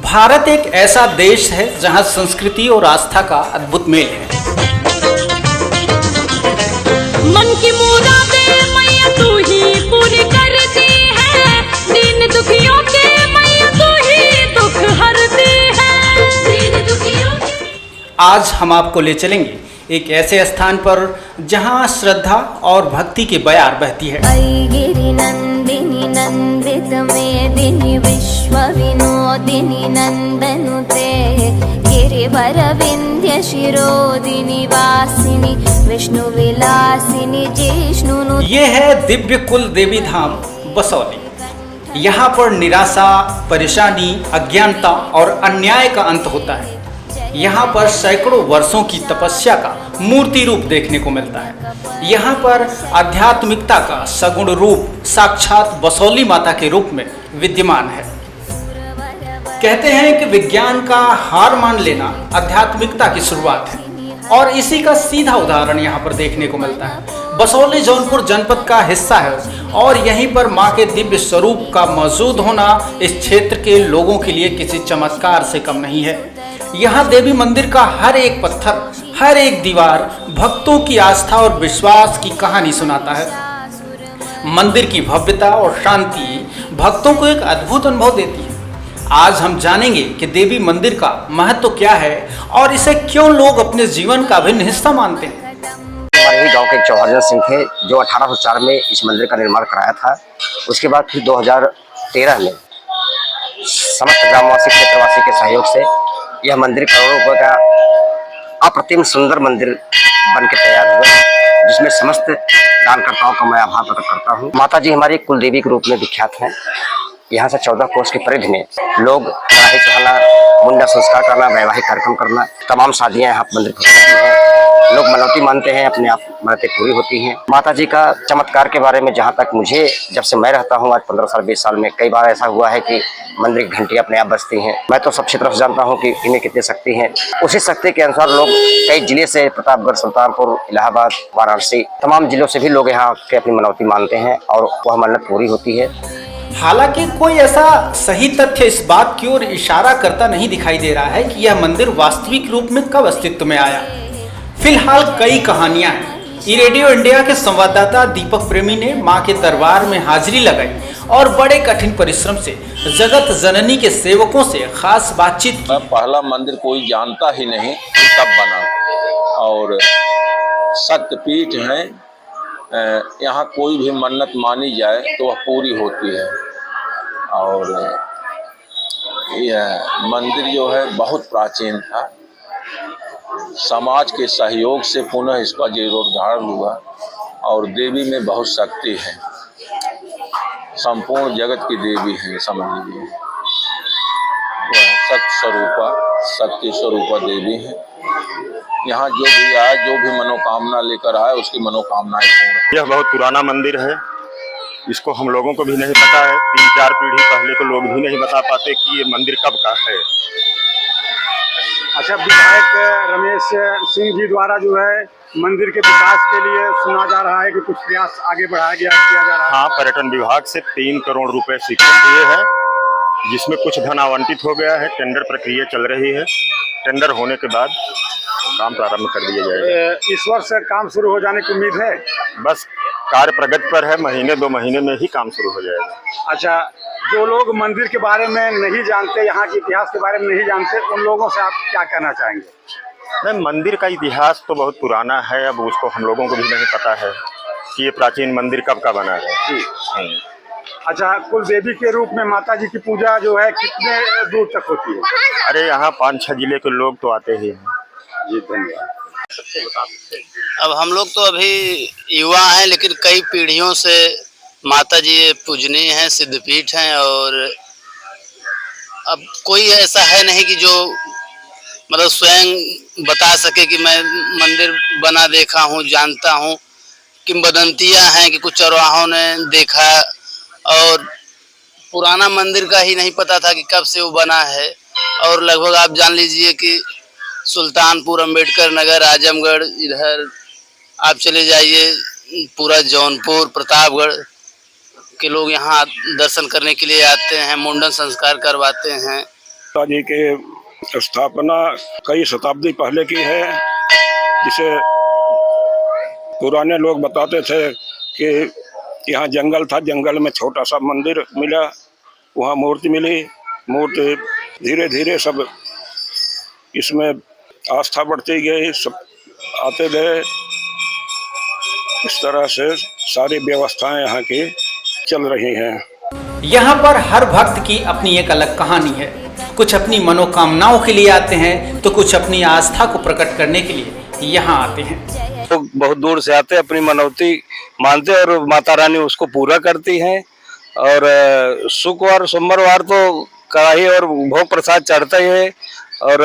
भारत एक ऐसा देश है जहां संस्कृति और आस्था का अद्भुत मेल है। मन की मुरादें मैया तू ही पूरी करती है, दीन दुखियों के मैया तू ही दुख हरती है, दीन दुखियों के। आज हम आपको ले चलेंगे एक ऐसे स्थान पर जहां श्रद्धा और भक्ति की बयार बहती है। गिरि नंदिनी नंदित मेदिनी विश्व विनोदिनी नंदनुते गिरिवर विंध्य शिरोदिनी वासिनी विष्णु विलासिनी जिष्णु। ये है दिव्य कुल देवी धाम बसौली। यहाँ पर निराशा, परेशानी, अज्ञानता और अन्याय का अंत होता है। यहाँ पर सैकड़ों वर्षों की तपस्या का मूर्ति रूप देखने को मिलता है। यहाँ पर आध्यात्मिकता का सगुण रूप साक्षात बसौली माता के रूप में विद्यमान है। कहते हैं कि विज्ञान का हार मान लेना आध्यात्मिकता की शुरुआत है और इसी का सीधा उदाहरण यहाँ पर देखने को मिलता है। बसौली जौनपुर जनपद का हिस्सा है और यहीं पर माँ के दिव्य स्वरूप का मौजूद होना इस क्षेत्र के लोगों के लिए किसी चमत्कार से कम नहीं है। यहाँ देवी मंदिर का हर एक पत्थर, हर एक दीवार भक्तों की आस्था और विश्वास की कहानी सुनाता है। मंदिर की भव्यता और शांति भक्तों को एक अद्भुत अनुभव देती है। आज हम जानेंगे कि देवी मंदिर का महत्व क्या है और इसे क्यों लोग अपने जीवन का अभिन्न हिस्सा मानते हैं। हमारे ही गांव के एक चौहान सिंह थे जो 1804 में इस मंदिर का निर्माण कराया था। उसके बाद फिर 2013 में समस्त ग्रामवासी क्षेत्रवासी के सहयोग से यह मंदिर करोड़ों रुपए का अप्रतिम सुंदर मंदिर बन के तैयार हुआ, जिसमें समस्त दानकर्ताओं का मैं आभार प्रकट करता हूँ। माता जी हमारी कुल देवी के रूप में विख्यात हैं। यहाँ से 14 कोस की परिधि में लोग कढ़ाई चढ़ाना, मुंडा संस्कार करना, वैवाहिक कार्यक्रम करना, तमाम शादियाँ यहाँ मंदिर पर होती हैं। लोग मनौती मानते हैं, अपने आप मनतें पूरी होती हैं। माता जी का चमत्कार के बारे में जहाँ तक मुझे, जब से मैं रहता हूँ आज 15 साल 20 साल में, कई बार ऐसा हुआ है कि मंदिर की घंटियाँ अपने आप बजती हैं। मैं तो सब क्षेत्र से जानता हूँ कि इनमें कितनी शक्ति है। उसी शक्ति के अनुसार लोग कई जिले से, प्रतापगढ़, सुल्तानपुर, इलाहाबाद, वाराणसी, तमाम जिलों से भी लोग यहाँ के अपनी मनौती मानते हैं और वह मन्नत पूरी होती है। हालांकि कोई ऐसा सही तथ्य इस बात की ओर इशारा करता नहीं दिखाई दे रहा है कि यह मंदिर वास्तविक रूप में कब अस्तित्व में आया। फिलहाल कई कहानियां हैं। रेडियो इंडिया के संवाददाता दीपक प्रेमी ने मां के दरबार में हाजिरी लगाई और बड़े कठिन परिश्रम से जगत जननी के सेवकों से खास बातचीत की। पहला मंदिर कोई जानता ही नहीं कि कब बना और शक्तिपीठ है। यहाँ कोई भी मन्नत मानी जाए तो वह पूरी होती है और यह मंदिर जो है बहुत प्राचीन था। समाज के सहयोग से पुनः इसका जीर्णोद्धार हुआ और देवी में बहुत शक्ति है। संपूर्ण जगत की देवी है, समझ लीजिए। वह शक्ति स्वरूपा देवी है। यहाँ जो भी आए, जो भी मनोकामना लेकर आए, उसकी मनोकामनाएं पूर्ण। यह बहुत पुराना मंदिर है। इसको हम लोगों को भी नहीं पता है। 3-4 पीढ़ी पहले के लोग भी नहीं बता पाते कि ये मंदिर कब का है। अच्छा, विधायक रमेश सिंह जी द्वारा जो है मंदिर के विकास के लिए सुना जा रहा है कि कुछ प्रयास आगे बढ़ाया किया जा रहा है। हाँ, पर्यटन विभाग से 3 करोड़ रुपए स्वीकृत हुए हैं, जिसमें कुछ धन आवंटित हो गया है। टेंडर प्रक्रिया चल रही है। टेंडर होने के बाद काम प्रारंभ कर दिया जाएगा। इस वर्ष काम शुरू हो जाने की उम्मीद है। बस कार्य प्रगति पर है। महीने 2 महीने में ही काम शुरू हो जाएगा। अच्छा, जो लोग मंदिर के बारे में नहीं जानते, यहाँ के इतिहास के बारे में नहीं जानते, उन लोगों से आप क्या कहना चाहेंगे? नहीं, मंदिर का इतिहास तो बहुत पुराना है। अब उसको हम लोगों को भी नहीं पता है कि ये प्राचीन मंदिर कब का बना है। जी। अच्छा, कुल देवी के रूप में माता जी की पूजा जो है कितने दूर तक होती है? अरे यहाँ 5-6 जिले के लोग तो आते ही हैं। जी, धन्यवाद। अब हम लोग तो अभी युवा हैं, लेकिन कई पीढ़ियों से माता जी पूजनीय हैं, सिद्धपीठ हैं और अब कोई ऐसा है नहीं कि जो मतलब स्वयं बता सके कि मैं मंदिर बना देखा हूँ, जानता हूँ। किंवदंतियाँ हैं कि कुछ चरवाहों ने देखा और पुराना मंदिर का ही नहीं पता था कि कब से वो बना है। और लगभग आप जान लीजिए कि सुल्तानपुर, अम्बेडकर नगर, आजमगढ़, इधर आप चले जाइए, पूरा जौनपुर, प्रतापगढ़ के लोग यहाँ दर्शन करने के लिए आते हैं, मुंडन संस्कार करवाते हैं माता जी के स्थापना कई शताब्दी पहले की है, जिसे पुराने लोग बताते थे कि यहाँ जंगल था, जंगल में छोटा सा मंदिर मिला, वहाँ मूर्ति मिली, मूर्ति धीरे धीरे सब इसमें आस्था बढ़ती गई, सब आते गए। इस तरह से सारी व्यवस्थाएं यहाँ की चल रही हैं। यहाँ पर हर भक्त की अपनी एक अलग कहानी है। कुछ अपनी मनोकामनाओं के लिए आते हैं तो कुछ अपनी आस्था को प्रकट करने के लिए यहाँ आते हैं। तो बहुत दूर से आते, अपनी मनौती मानते और माता रानी उसको पूरा करती हैं। और शुक्रवार सोमवार तो कड़ाही और भोग प्रसाद चढ़ता ही है। और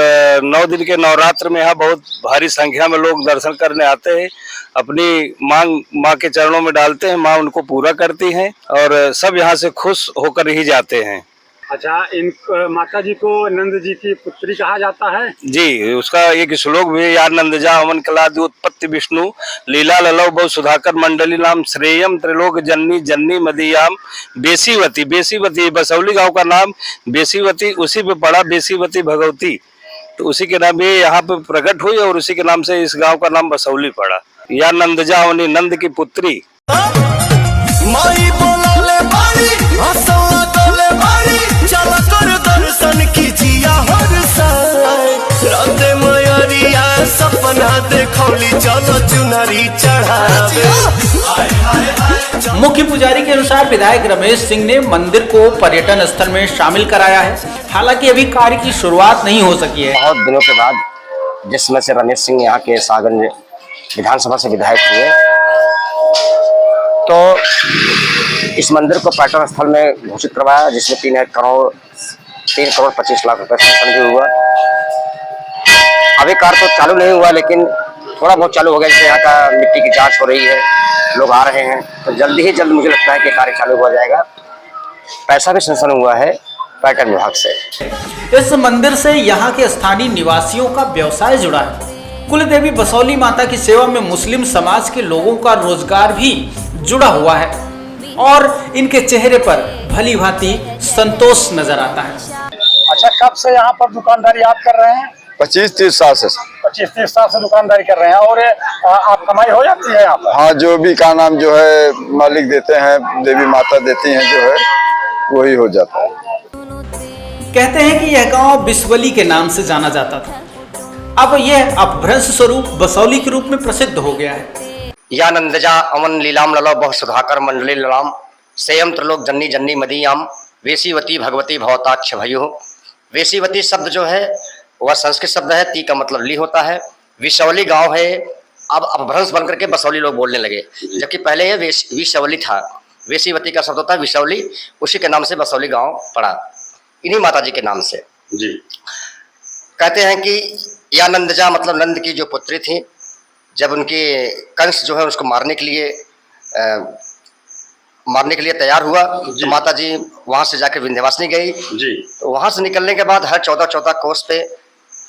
9 दिन के नवरात्र में यहाँ बहुत भारी संख्या में लोग दर्शन करने आते हैं, अपनी मांग माँ के चरणों में डालते हैं, माँ उनको पूरा करती हैं और सब यहाँ से खुश होकर ही जाते हैं। अच्छा, इन माता जी को नंद जी की पुत्री कहा जाता है जी। उसका एक श्लोक भी, या नंदजा अमन कलादि उत्पत्ति विष्णु लीला ललव बहु सुधाकर मंडली नाम श्रेयम त्रिलोक जननी जननी मदीयाम बेसीवती। बेसीवती बसौली गांव का नाम बेसीवती, उसी पे पड़ा बेसीवती भगवती, तो उसी के नाम ये यहाँ पे प्रकट हुई और उसी के नाम से इस गांव का नाम बसौली पड़ा। या नंदजा अवनी, नंद की पुत्री। माई बोले बारी हंसवा तोले बारी चला कर दर्शन कीजिया हर साल राते मयरिया सपना देखौली चलो चुनरी चढ़ावे। मुख्य पुजारी के अनुसार विधायक रमेश सिंह ने मंदिर को पर्यटन स्थल में शामिल कराया है। हालांकि अभी कार्य की शुरुआत नहीं हो सकी है। बहुत दिनों के बाद जिसमें से रमेश सिंह यहाँ के सागंज विधानसभा से विधायक हुए, तो इस मंदिर को पर्यटन स्थल में घोषित करवाया, जिसमें 3 करोड़ 25 लाख रुपए सैंक्शन भी हुआ। अभी कार्य तो चालू नहीं हुआ, लेकिन थोड़ा बहुत चालू हो गया। जैसे यहाँ का मिट्टी की जांच हो रही है, लोग आ रहे हैं, तो जल्दी ही जल्द मुझे लगता है कि कार्य चालू हो जाएगा। पैसा भी सैंक्शन हुआ है पर्यटन विभाग से। इस मंदिर से यहाँ के स्थानीय निवासियों का व्यवसाय जुड़ा है। कुल देवी बसौली माता की सेवा में मुस्लिम समाज के लोगों का रोजगार भी जुड़ा हुआ है और इनके चेहरे पर भली भांति संतोष नजर आता है। अच्छा, कब से यहाँ पर दुकानदारी आप कर रहे हैं? 25-30 साल से। 25-30 साल से दुकानदारी कर रहे हैं। और आप कमाई हो जाती है यहाँ पर? हाँ, जो भी का नाम जो है मालिक देते हैं, देवी माता देती हैं, जो है वही हो जाता है। कहते हैं कि यह गांव बिस्वली के नाम से जाना जाता था, अब यह अपभ्रंश स्वरूप बसौली के रूप में प्रसिद्ध हो गया है। या नंदजा अमन लीलाम ललो बहु सुधाकर मंडली ललाम सेयम त्रिलोक जन्नी जन्नी मदीयाम वेसीवती भगवती भवताक्ष भयो। वेसीवती शब्द जो है वह संस्कृत शब्द है, ती का मतलब ली होता है। विशवली गांव है, अब अपभ्रंश बन करके बसौली लोग बोलने लगे, जबकि पहले यह विशवली था। वेसीवती का शब्द होता है विशवली, उसी के नाम से बसौली गांव पड़ा, इन्हीं माता जी के नाम से जी। कहते हैं कि या नंदजा मतलब नंद की जो पुत्री थी, जब उनके कंस जो है उसको मारने के लिए तैयार हुआ, तो माता जी वहां से जाकर विंध्यवासिनी गई जी। तो वहां से निकलने के बाद हर 14 कोस पे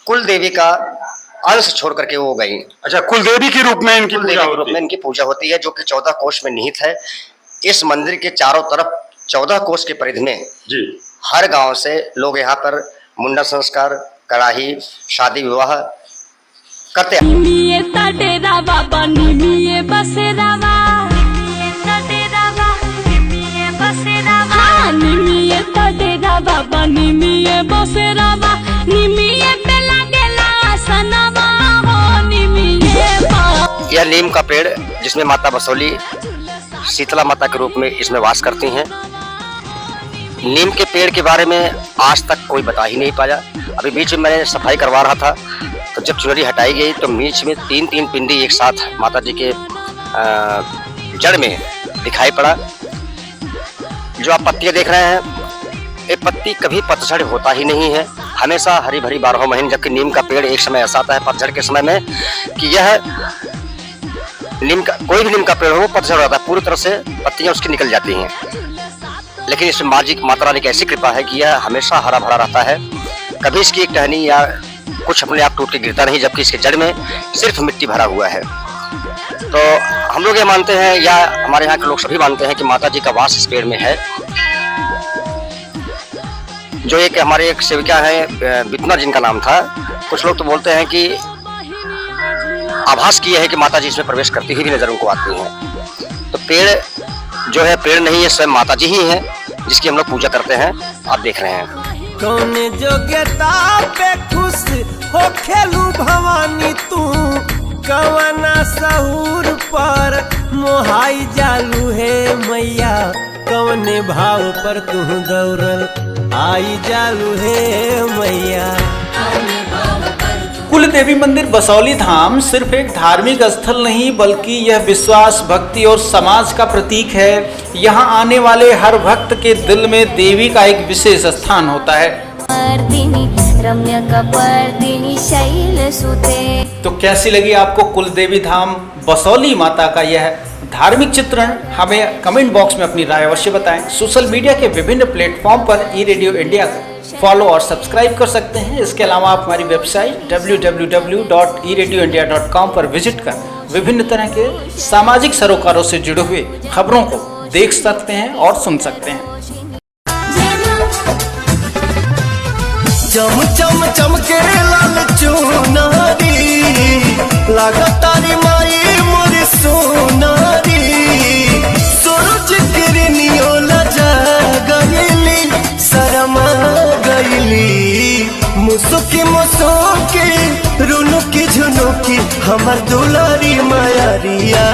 कुल देवी का अंश छोड़ करके वो गई। अच्छा, कुल देवी के रूप में इनकी पूजा होती है, जो कि 14 कोस में निहित है। इस मंदिर के चारों तरफ 14 कोस के परिधि में जी हर गांव से लोग यहाँ पर मुंडन संस्कार, कड़ाही, शादी विवाह करते हैं। यह नीम का पेड़, जिसमें माता बसौली शीतला माता के रूप में इसमें वास करती हैं। नीम के पेड़ के बारे में आज तक कोई बता ही नहीं पाया। अभी बीच में मैंने सफाई करवा रहा था, तो जब चुनरी हटाई गई तो बीच में 3 पिंडी एक साथ माता जी के जड़ में दिखाई पड़ा। जो आप पत्तियां देख रहे हैं, ये पत्ती कभी पतझड़ होता ही नहीं है, हमेशा हरी भरी 12 महीने। जबकि नीम का पेड़ एक समय ऐसा आता है पतझड़ के समय में कि यह कोई भी नीम का पेड़ हो पतझड़ होता है, पूरी तरह से पत्तियां उसकी निकल जाती हैं। लेकिन इसमें माता रानी की ऐसी कृपा है कि यह हमेशा हरा भरा रहता है, कभी इसकी एक टहनी या कुछ अपने आप टूट के गिरता नहीं, जबकि इसके जड़ में सिर्फ मिट्टी भरा हुआ है। तो हम लोग ये मानते हैं, या हमारे यहाँ के लोग सभी मानते हैं कि माता जी का वास इस पेड़ में है। जो एक हमारे एक सेविका है बितना जिनका नाम था, कुछ लोग तो बोलते हैं कि आभास किया है कि माता जी इसमें प्रवेश करती हुई भी नजर उनको आती हैं। तो पेड़ जो है पेड़ नहीं है, स्वयं माता जी ही है जिसकी हम लोग पूजा करते हैं। आप देख रहे हैं कौन योग्यता पे खुश हो खेलू भवानी तू, कवना सहूर पर मोहाई जालू है मैया, कवने भाव पर तू दौड़ल आई जालू है मैया। कुल देवी मंदिर बसौली धाम सिर्फ एक धार्मिक स्थल नहीं बल्कि यह विश्वास, भक्ति और समाज का प्रतीक है। यहाँ आने वाले हर भक्त के दिल में देवी का एक विशेष स्थान होता है। रम्य कपर्दिनी शैल सुते। तो कैसी लगी आपको कुल देवी धाम बसौली माता का यह धार्मिक चित्रण? हमें कमेंट बॉक्स में अपनी राय अवश्य बताएं। सोशल मीडिया के विभिन्न प्लेटफॉर्म पर ई-रेडियो इंडिया को फॉलो और सब्सक्राइब कर सकते हैं। इसके अलावा आप हमारी वेबसाइट www.eradioindia.com पर विजिट कर विभिन्न तरह के सामाजिक सरोकारों से जुड़े हुए खबरों को देख सकते हैं और सुन सकते हैं। चम चम चमके लाल चुनारी, लागतारी माई मोरी सोनारी, सूरज किरनियो लजा गईली, शरमा गईली, मुसुकी मुसुकी रुनुकी झुनुकी हमर दुलारी मायारिया